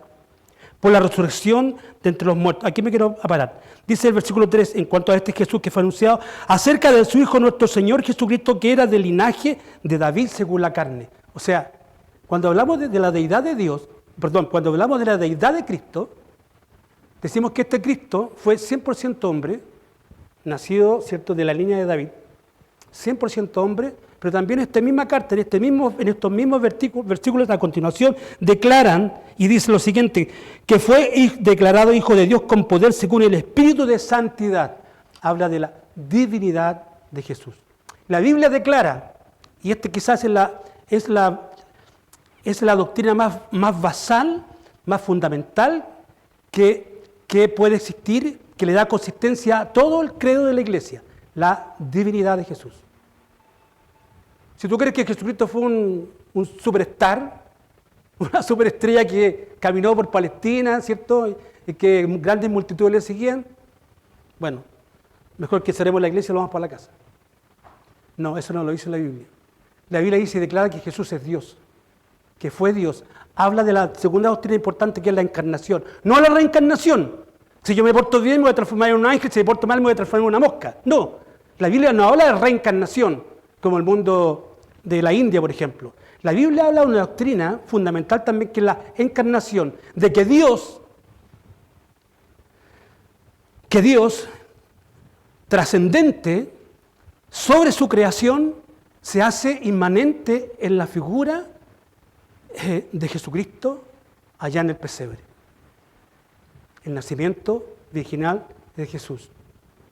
por la resurrección de entre los muertos. Aquí me quiero parar. Dice el versículo 3, en cuanto a este Jesús que fue anunciado, acerca de su Hijo nuestro Señor Jesucristo, que era del linaje de David según la carne. O sea, cuando hablamos de la deidad de Dios, cuando hablamos de la deidad de Cristo, decimos que este Cristo fue 100% hombre, nacido, ¿cierto?, de la línea de David, 100% hombre, pero también esta misma carta, en estos mismos versículos a continuación, declaran y dice lo siguiente, que fue declarado Hijo de Dios con poder según el Espíritu de santidad. Habla de la divinidad de Jesús. La Biblia declara, y quizás es la doctrina más basal, más fundamental que puede existir, que le da consistencia a todo el credo de la Iglesia, la divinidad de Jesús. Si tú crees que Jesucristo fue un superstar, una superestrella que caminó por Palestina, ¿cierto? Y que grandes multitudes le seguían, bueno, mejor que cerremos la iglesia y lo vamos para la casa. No, eso no lo dice la Biblia. La Biblia dice y declara que Jesús es Dios, que fue Dios. Habla de la segunda doctrina importante, que es la encarnación. No la reencarnación. Si yo me porto bien, me voy a transformar en un ángel, si me porto mal, me voy a transformar en una mosca. No, la Biblia no habla de reencarnación, como el mundo de la India, por ejemplo. La Biblia habla de una doctrina fundamental también, que es la encarnación, de que Dios, trascendente sobre su creación, se hace inmanente en la figura de Jesucristo allá en el pesebre. El nacimiento virginal de Jesús.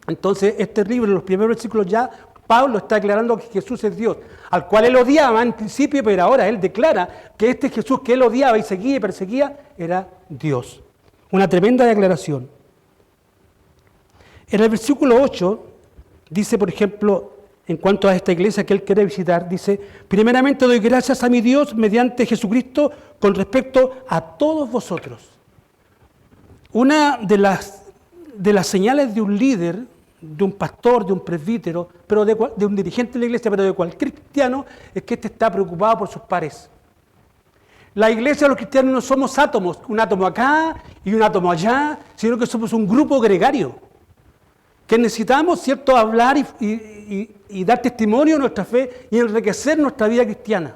Entonces, este libro, en los primeros versículos ya, Pablo está declarando que Jesús es Dios, al cual él odiaba en principio, pero ahora él declara que este Jesús que él odiaba y seguía y perseguía era Dios. Una tremenda declaración. En el versículo 8 dice, por ejemplo, en cuanto a esta iglesia que él quiere visitar, dice, primeramente doy gracias a mi Dios mediante Jesucristo con respecto a todos vosotros. Una de las señales de un líder, de un pastor, de un presbítero, pero de un dirigente de la iglesia, pero de cualquier cristiano, es que está preocupado por sus pares. La iglesia, los cristianos, no somos átomos, un átomo acá y un átomo allá, sino que somos un grupo gregario, que necesitamos, ¿cierto?, hablar y dar testimonio de nuestra fe y enriquecer nuestra vida cristiana.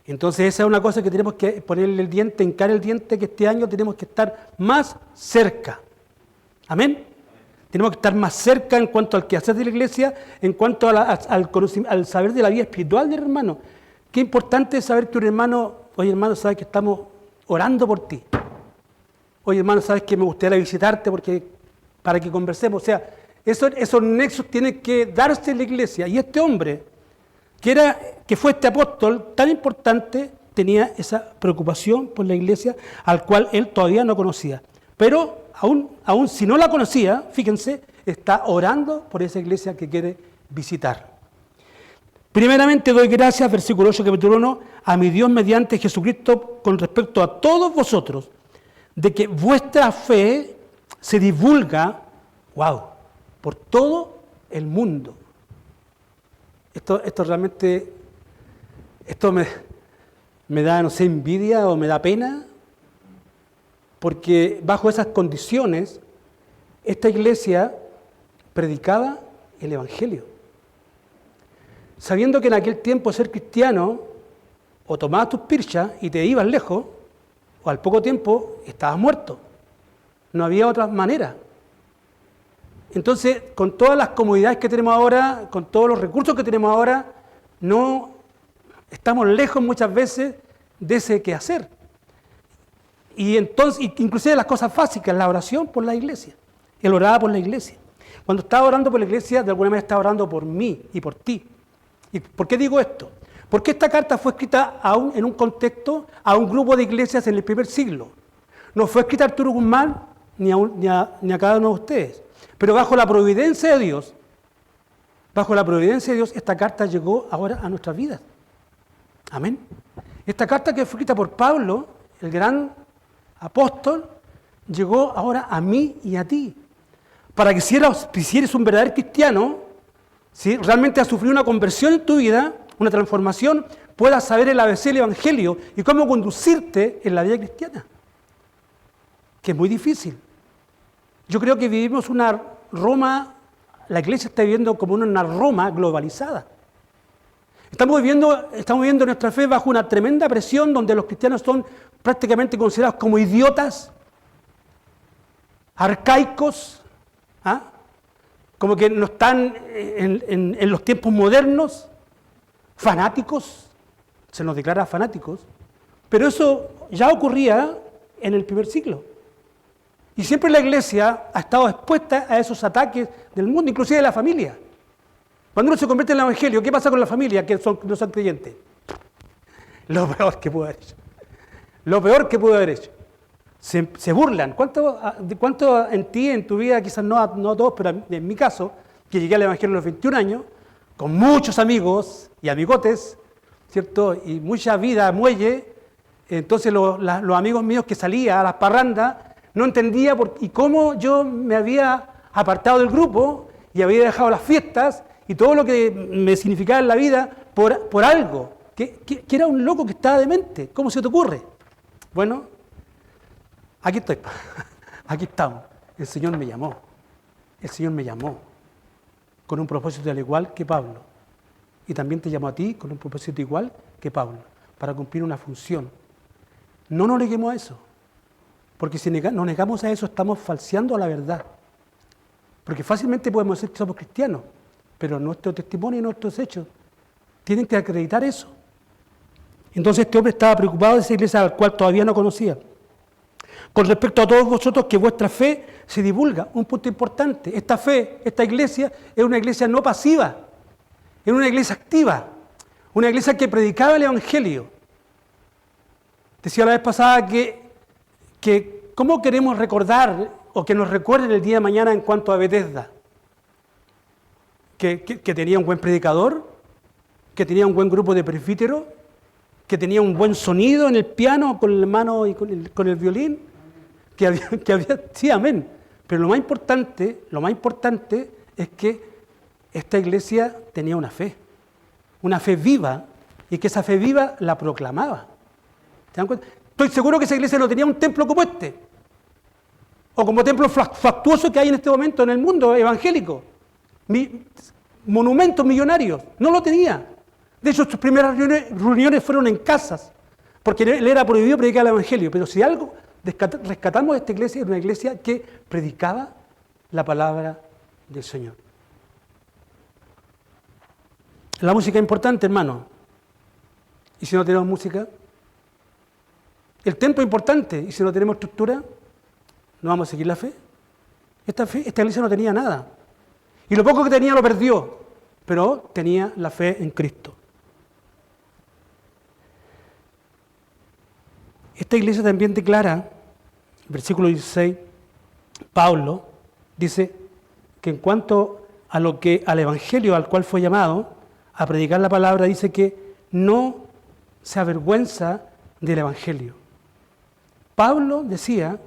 Entonces esa es una cosa que tenemos que ponerle el diente, hincar el diente, que este año tenemos que estar más cerca. Amén. Tenemos que estar más cerca en cuanto al quehacer de la iglesia, en cuanto al saber de la vida espiritual del hermano. Qué importante es saber que un hermano, oye hermano, sabes que estamos orando por ti. Oye hermano, sabes que me gustaría visitarte para que conversemos. O sea, esos nexos tienen que darse en la iglesia. Y este hombre, que fue este apóstol tan importante, tenía esa preocupación por la iglesia, al cual él todavía no conocía. Pero aún si no la conocía, fíjense, está orando por esa iglesia que quiere visitar. Primeramente doy gracias, versículo 8, capítulo 1, a mi Dios mediante Jesucristo con respecto a todos vosotros, de que vuestra fe se divulga, por todo el mundo. Esto realmente, me da, no sé, envidia o me da pena, porque bajo esas condiciones, esta iglesia predicaba el Evangelio. Sabiendo que en aquel tiempo ser cristiano, o tomabas tus pirchas y te ibas lejos, o al poco tiempo estabas muerto. No había otra manera. Entonces, con todas las comodidades que tenemos ahora, con todos los recursos que tenemos ahora, no estamos lejos muchas veces de ese quehacer. Y entonces, inclusive las cosas básicas, la oración por la iglesia, el orar por la iglesia. Cuando estaba orando por la iglesia, de alguna manera estaba orando por mí y por ti. ¿Y por qué digo esto? Porque esta carta fue escrita aún en un contexto a un grupo de iglesias en el primer siglo. No fue escrita a Arturo Guzmán ni a cada uno de ustedes. Pero bajo la providencia de Dios, esta carta llegó ahora a nuestras vidas. Amén. Esta carta que fue escrita por Pablo, el gran apóstol, llegó ahora a mí y a ti. Para que si eres un verdadero cristiano, si realmente has sufrido una conversión en tu vida, una transformación, puedas saber el ABC del Evangelio y cómo conducirte en la vida cristiana. Que es muy difícil. Yo creo que vivimos una Roma, la iglesia está viviendo como una Roma globalizada. Estamos viviendo nuestra fe bajo una tremenda presión donde los cristianos son prácticamente considerados como idiotas, arcaicos, como que no están en los tiempos modernos, fanáticos, se nos declara fanáticos, pero eso ya ocurría en el primer siglo. Y siempre la iglesia ha estado expuesta a esos ataques del mundo, inclusive de la familia. Cuando uno se convierte en el evangelio, ¿qué pasa con la familia que no son creyentes? Lo peor que pudo haber hecho. Lo peor que pudo haber hecho. Se burlan. ¿Cuánto en ti, en tu vida, quizás no todos, pero en mi caso, que llegué al evangelio a los 21 años, con muchos amigos y amigotes, ¿cierto? Y mucha vida, muelle, entonces los amigos míos que salían a las parrandas, no entendía y cómo yo me había apartado del grupo y había dejado las fiestas y todo lo que me significaba en la vida por algo, que era un loco que estaba demente. ¿Cómo se te ocurre? Bueno, aquí estoy, aquí estamos. El Señor me llamó con un propósito al igual que Pablo. Y también te llamó a ti con un propósito igual que Pablo, para cumplir una función. No nos neguemos a eso. Porque si nos negamos a eso, estamos falseando a la verdad. Porque fácilmente podemos decir que somos cristianos, pero nuestro testimonio y nuestros hechos tienen que acreditar eso. Entonces este hombre estaba preocupado de esa iglesia al cual todavía no conocía. Con respecto a todos vosotros, que vuestra fe se divulga. Un punto importante. Esta fe, esta iglesia, es una iglesia no pasiva. Es una iglesia activa. Una iglesia que predicaba el Evangelio. Decía la vez pasada que cómo queremos recordar o que nos recuerden el día de mañana en cuanto a Bethesda. Que tenía un buen predicador, que tenía un buen grupo de presbíteros, que tenía un buen sonido en el piano, con el hermano y con el violín, que había, sí, amén. Pero lo más importante es que esta iglesia tenía una fe viva, y que esa fe viva la proclamaba. ¿Se dan cuenta? Estoy seguro que esa iglesia no tenía un templo como este, o como templo fastuoso que hay en este momento en el mundo evangélico. Monumentos millonarios, no lo tenía. De hecho, sus primeras reuniones fueron en casas, porque le era prohibido predicar el evangelio. Pero si algo rescatamos de esta iglesia, era una iglesia que predicaba la palabra del Señor. La música es importante, hermano. ¿Y si no tenemos música? El templo es importante, y si no tenemos estructura, ¿no vamos a seguir la fe? Esta iglesia no tenía nada. Y lo poco que tenía lo perdió, pero tenía la fe en Cristo. Esta iglesia también declara, versículo 16, Pablo dice que en cuanto al evangelio al cual fue llamado, a predicar la palabra, dice que no se avergüenza del evangelio. Pablo decía,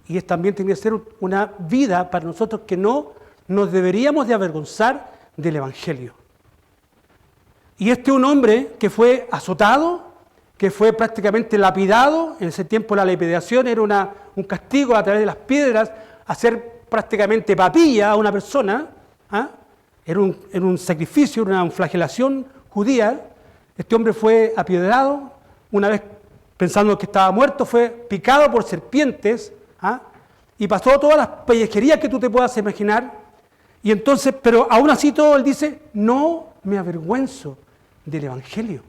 y también tiene que ser una vida para nosotros, que no nos deberíamos de avergonzar del evangelio. Y este es un hombre que fue azotado, que fue prácticamente lapidado. En ese tiempo la lapidación era un castigo a través de las piedras, hacer prácticamente papilla a una persona. Era un sacrificio, una flagelación judía. Este hombre fue apiedrado, una vez pensando que estaba muerto, fue picado por serpientes, y pasó todas las pellejerías que tú te puedas imaginar. Y entonces, pero aún así todo, él dice, no me avergüenzo del evangelio.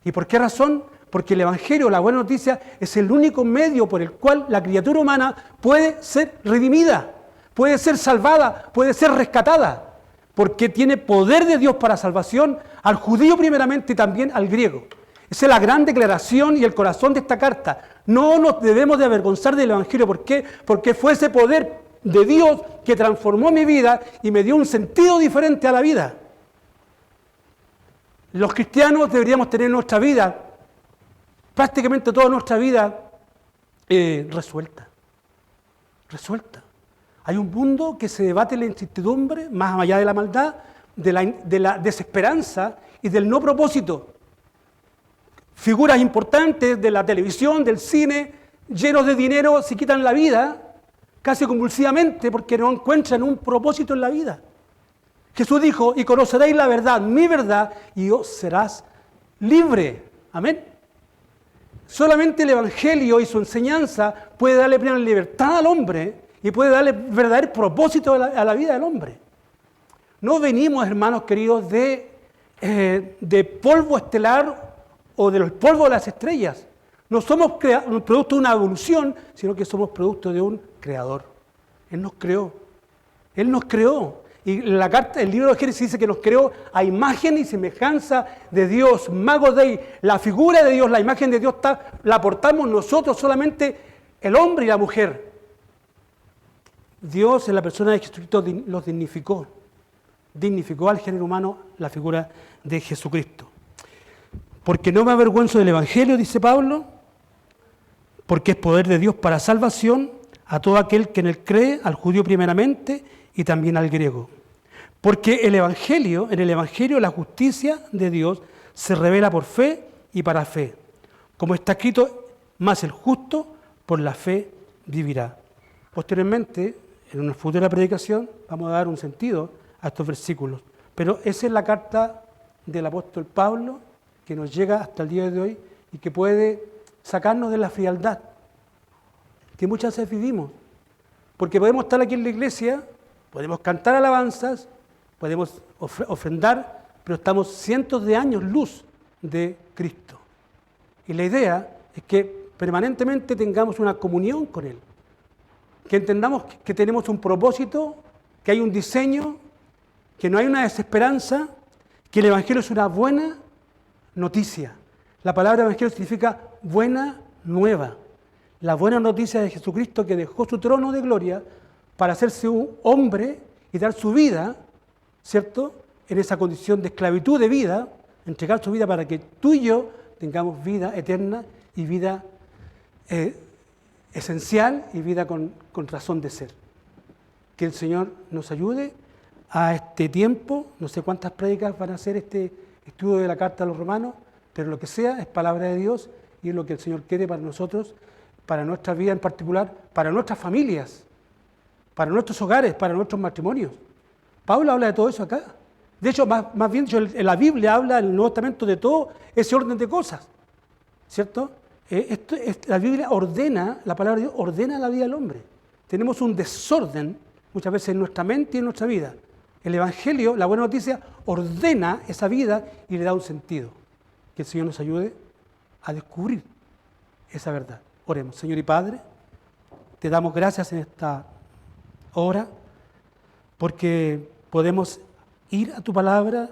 ¿Y por qué razón? Porque el evangelio, la buena noticia, es el único medio por el cual la criatura humana puede ser redimida, puede ser salvada, puede ser rescatada, porque tiene poder de Dios para salvación al judío primeramente y también al griego. Esa es la gran declaración y el corazón de esta carta. No nos debemos de avergonzar del Evangelio. ¿Por qué? Porque fue ese poder de Dios que transformó mi vida y me dio un sentido diferente a la vida. Los cristianos deberíamos tener nuestra vida, prácticamente toda nuestra vida, resuelta. Hay un mundo que se debate en la incertidumbre, más allá de la maldad, de la desesperanza y del no propósito. Figuras importantes de la televisión, del cine, llenos de dinero, se quitan la vida casi convulsivamente porque no encuentran un propósito en la vida. Jesús dijo, y conoceréis la verdad, mi verdad, y os serás libre. Amén. Solamente el Evangelio y su enseñanza puede darle plena libertad al hombre y puede darle verdadero propósito a la vida del hombre. No venimos, hermanos queridos, de polvo estelar o del polvo de las estrellas. No somos producto de una evolución, sino que somos producto de un creador. Él nos creó. Y la carta, el libro de Génesis dice que nos creó a imagen y semejanza de Dios. Magos Dei, la figura de Dios, la imagen de Dios la portamos nosotros, solamente el hombre y la mujer. Dios en la persona de Jesucristo los dignificó. Dignificó al género humano la figura de Jesucristo. Porque no me avergüenzo del Evangelio, dice Pablo, porque es poder de Dios para salvación a todo aquel que en él cree, al judío primeramente y también al griego. Porque en el Evangelio la justicia de Dios se revela por fe y para fe. Como está escrito, más el justo por la fe vivirá. Posteriormente, en una futura predicación, vamos a dar un sentido a estos versículos. Pero esa es la carta del apóstol Pablo que nos llega hasta el día de hoy y que puede sacarnos de la frialdad que muchas veces vivimos. Porque podemos estar aquí en la iglesia, podemos cantar alabanzas, podemos ofrendar, pero estamos cientos de años luz de Cristo. Y la idea es que permanentemente tengamos una comunión con Él, que entendamos que tenemos un propósito, que hay un diseño, que no hay una desesperanza, que el Evangelio es una buena noticia. La palabra Evangelio significa buena nueva. La buena noticia de Jesucristo que dejó su trono de gloria para hacerse un hombre y dar su vida, ¿cierto?, en esa condición de esclavitud de vida, entregar su vida para que tú y yo tengamos vida eterna y vida esencial y vida con razón de ser. Que el Señor nos ayude a este tiempo. No sé cuántas prédicas van a hacer este estudio de la carta a los romanos, pero lo que sea es palabra de Dios y es lo que el Señor quiere para nosotros, para nuestra vida en particular, para nuestras familias, para nuestros hogares, para nuestros matrimonios. Pablo habla de todo eso acá. De hecho, más bien dicho, en la Biblia habla en el Nuevo Testamento de todo ese orden de cosas, ¿cierto? La Biblia ordena, la palabra de Dios ordena la vida del hombre. Tenemos un desorden muchas veces en nuestra mente y en nuestra vida. El Evangelio, la buena noticia, ordena esa vida y le da un sentido. Que el Señor nos ayude a descubrir esa verdad. Oremos. Señor y Padre, te damos gracias en esta hora porque podemos ir a tu palabra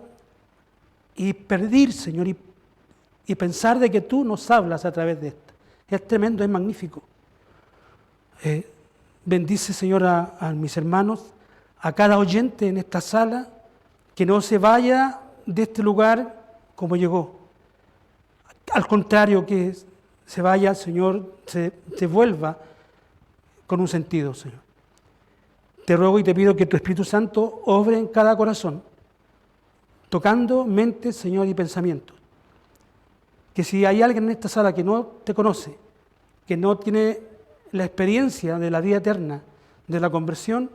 y pedir, Señor, y pensar de que tú nos hablas a través de esta. Es tremendo, es magnífico. Bendice, Señor, a mis hermanos, a cada oyente en esta sala, que no se vaya de este lugar como llegó. Al contrario, que se vaya, Señor, se vuelva con un sentido, Señor. Te ruego y te pido que tu Espíritu Santo obre en cada corazón, tocando mentes, Señor, y pensamientos. Que si hay alguien en esta sala que no te conoce, que no tiene la experiencia de la vida eterna, de la conversión,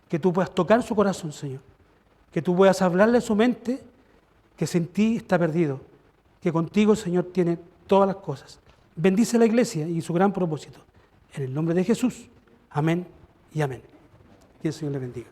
que tú puedas tocar su corazón, Señor. Que tú puedas hablarle a su mente que sin ti está perdido, que contigo, Señor, tiene todas las cosas. Bendice la iglesia y su gran propósito. En el nombre de Jesús. Amén y amén. Que el Señor le bendiga.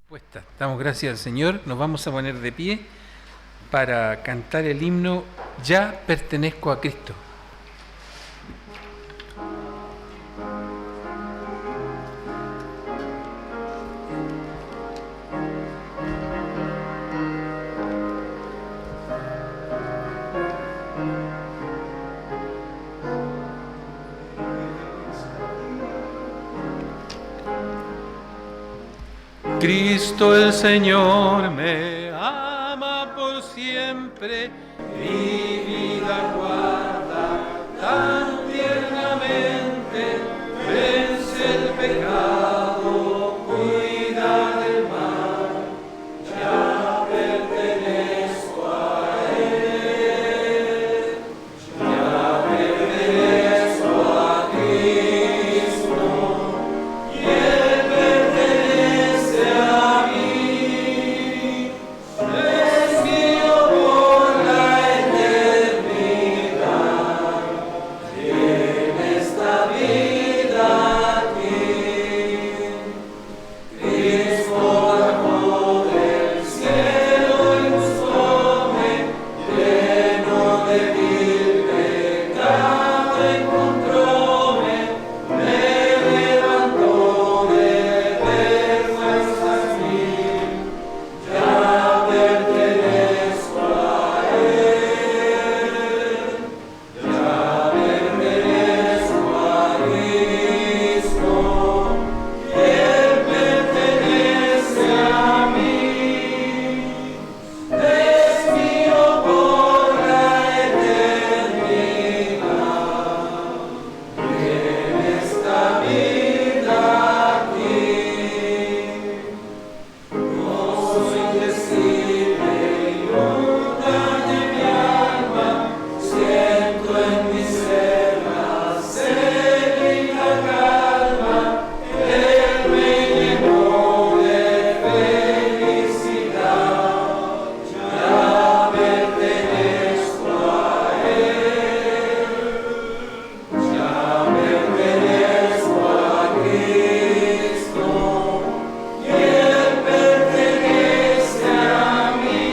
Puesta. Damos gracias al Señor. Nos vamos a poner de pie para cantar el himno Ya pertenezco a Cristo. Cristo el Señor me ama por siempre, mi vida guarda tan tiernamente, vence el pecado, cuida del mal, ya pertenezco a Él, ya pertenezco a Cristo, y Él pertenece a mí, es mío por la eternidad, en esta vida aquí. Cristo bajó del cielo y buscóme, lleno de vil pecado encontróme, me levantó de ver fuerzas mil, ya pertenezco a Él, ya pertenezco a Cristo, y Él pertenece a mí, es mío por la eternidad, en esta vida aquí. No soy indecible y nunca de mi alma, siento en mi ser la célica calma, Él me llenó de felicidad, ya pertenezco a Él, ya pertenezco a Cristo, y Él pertenece a mí,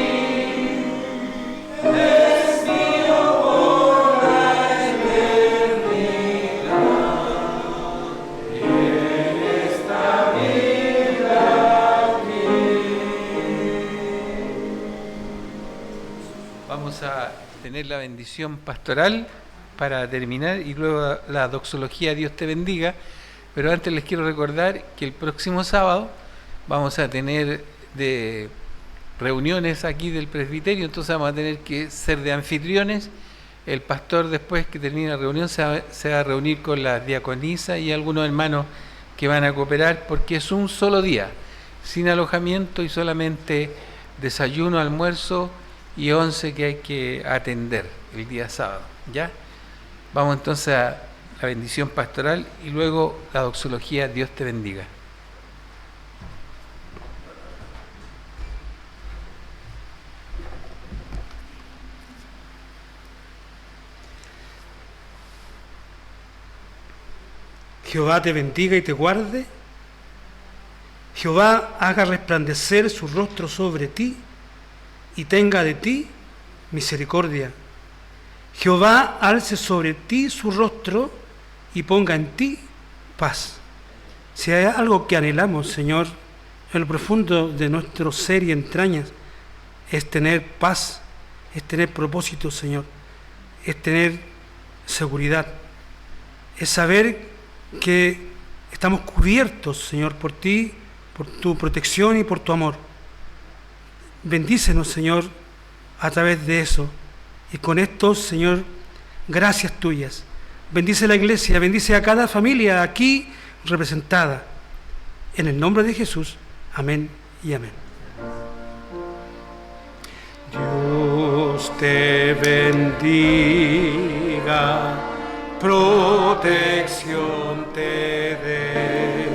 es mío por la eternidad, en esta vida aquí. Vamos a tener la bendición pastoral para terminar y luego la doxología Dios te bendiga, pero antes les quiero recordar que el próximo sábado vamos a tener de reuniones aquí del presbiterio, entonces vamos a tener que ser de anfitriones. El pastor, después que termine la reunión, se va a reunir con las diaconisas y algunos hermanos que van a cooperar, porque es un solo día, sin alojamiento y solamente desayuno, almuerzo y 11 que hay que atender el día sábado. ¿Ya? Vamos entonces a la bendición pastoral y luego la doxología Dios te bendiga. Jehová te bendiga y te guarde. Jehová haga resplandecer su rostro sobre ti y tenga de ti misericordia. Jehová alce sobre ti su rostro y ponga en ti paz. Si hay algo que anhelamos, Señor, en lo profundo de nuestro ser y entrañas, es tener paz, es tener propósito, Señor, es tener seguridad, es saber que estamos cubiertos, Señor, por ti, por tu protección y por tu amor. Bendícenos, Señor, a través de eso. Y con esto, Señor, gracias tuyas. Bendice la iglesia, bendice a cada familia aquí representada. En el nombre de Jesús, amén y amén. Dios te bendiga, protección te dé.